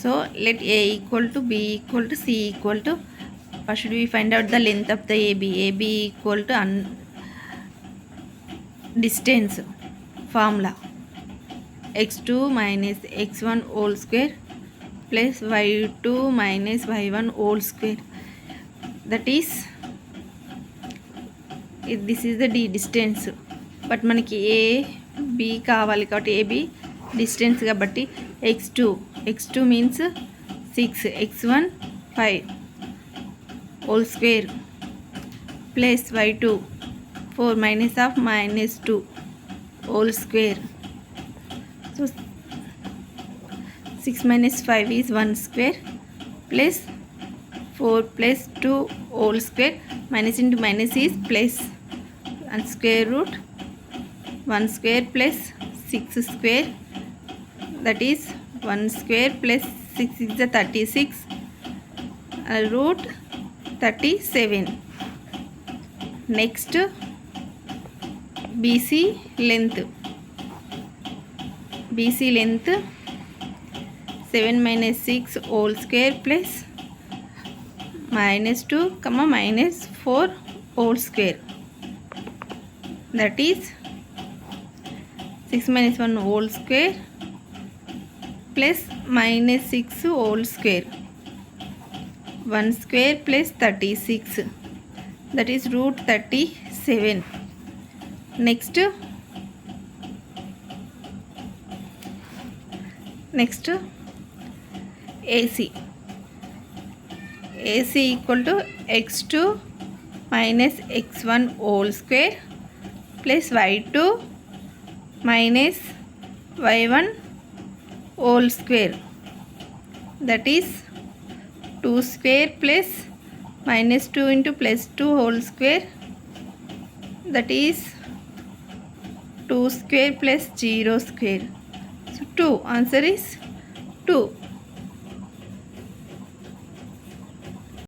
So let A equal to B equal to C equal to, first we find out the length of the AB. AB equal to distance formula, x2 minus x1 whole square plus y2 minus y1 whole square. That is, this is the d distance. But మనకి A B కావాలి కాబట్టి AB distance కాబట్టి x2 means 6, x1 5 whole square plus y2 4 minus of minus 2 whole square. So 6 minus 5 is 1 square plus 4 plus 2 whole square, minus into minus is plus, and square root 1 square plus 6 square, that is 1 square plus 6 is the 36, root 37. Next BC length 7 minus 6 whole square plus minus 2 minus 4 whole square, that is 6 minus 1 whole square plus minus 6 whole square, 1 square plus 36, that is root 37. Next AC equal to x2 minus x1 whole square plus y2 minus y1 whole square, that is 2 square plus minus 2 into plus 2 whole square, that is 2 square plus 0 square. So 2, answer is 2.